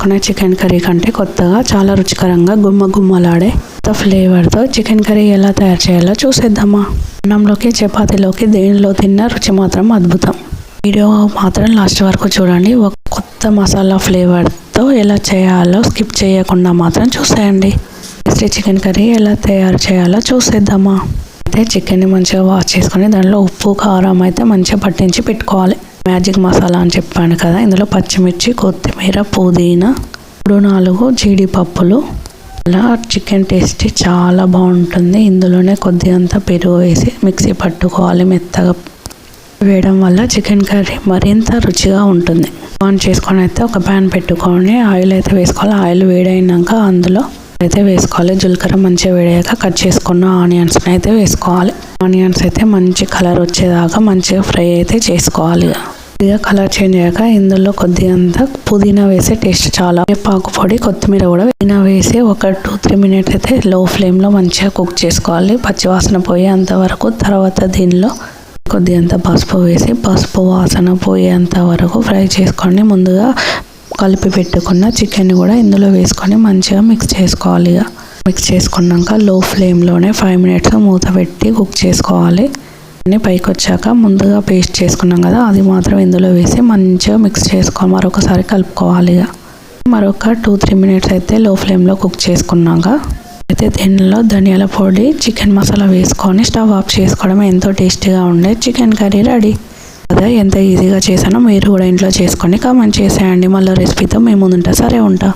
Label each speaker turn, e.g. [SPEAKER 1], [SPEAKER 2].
[SPEAKER 1] చేసుకునే chicken curry కంటే కొత్తగా చాలా రుచికరంగా గుమ్మలాడే కొత్త ఫ్లేవర్తో చికెన్ కర్రీ ఎలా తయారు చేయాలో చూసేద్దామా. అన్నంలోకి చపాతీలోకి దేనిలో తిన్న రుచి మాత్రం అద్భుతం. వీడియో మాత్రం లాస్ట్ వరకు చూడండి. ఒక కొత్త మసాలా ఫ్లేవర్తో ఎలా చేయాలో స్కిప్ చేయకుండా మాత్రం చూసేయండి. చికెన్ కర్రీ ఎలా తయారు చేయాలో చూసేద్దామా. అయితే చికెన్ని మంచిగా వాష్ చేసుకొని దాంట్లో ఉప్పు కారం అయితే మంచిగా పట్టించి పెట్టుకోవాలి. మ్యాజిక్ మసాలా అని చెప్పాను కదా, ఇందులో పచ్చిమిర్చి, కొత్తిమీర, పుదీనా, 3-4 జీడిపప్పులు, అలా చికెన్ టేస్ట్ చాలా బాగుంటుంది. ఇందులోనే కొద్దిగంత పెరుగు వేసి మిక్సీ పట్టుకోవాలి. మెత్తగా వేయడం వల్ల చికెన్ కర్రీ మరింత రుచిగా ఉంటుంది. ఆన్ చేసుకొని అయితే ఒక ప్యాన్ పెట్టుకొని ఆయిల్ అయితే వేసుకోవాలి. ఆయిల్ వేడైనాక అందులో అయితే వేసుకోవాలి. జీలకర్ర మంచిగా వేడాక కట్ చేసుకున్న ఆనియన్స్ అయితే వేసుకోవాలి. ఆనియన్స్ అయితే మంచి కలర్ వచ్చేదాకా మంచిగా ఫ్రై అయితే చేసుకోవాలి. కొద్దిగా కలర్ చేంజ్ అయ్యాక ఇందులో కొద్దిగంత పుదీనా వేసి టేస్ట్ చాలా, పాకు పొడి, కొత్తిమీర కూడా పుదీనా వేసి ఒక 2-3 మినిట్స్ అయితే లో ఫ్లేమ్లో మంచిగా కుక్ చేసుకోవాలి. పచ్చివాసన పోయేంత వరకు. తర్వాత దీనిలో కొద్దిగంత పసుపు వేసి పసుపు వాసన పోయేంత వరకు ఫ్రై చేసుకోండి. ముందుగా కలిపి పెట్టుకున్న చికెన్ కూడా ఇందులో వేసుకొని మంచిగా మిక్స్ చేసుకోవాలి. మిక్స్ చేసుకున్నాక లో ఫ్లేమ్లోనే 5 మినిట్స్ మూత పెట్టి కుక్ చేసుకోవాలి. అన్నీ పైకి వచ్చాక ముందుగా పేస్ట్ చేసుకున్నాం కదా, అది మాత్రం ఇందులో వేసి మంచిగా మిక్స్ చేసుకోవాలి. మరొకసారి కలుపుకోవాలి. మరొక 2-3 మినిట్స్ అయితే లో ఫ్లేమ్లో కుక్ చేసుకున్నాక అయితే దీనిలో ధనియాల పొడి, చికెన్ మసాలా వేసుకొని స్టవ్ ఆఫ్ చేసుకోవడం ఎంతో టేస్టీగా ఉండే చికెన్ కర్రీ రెడీ. అదే ఎంత ఈజీగా చేశానో మీరు కూడా ఇంట్లో చేసుకోండి. కామెంట్ చేసేయండి. మళ్ళీ రెసిపీతో మేము ముందుంటా. సరే ఉంటా.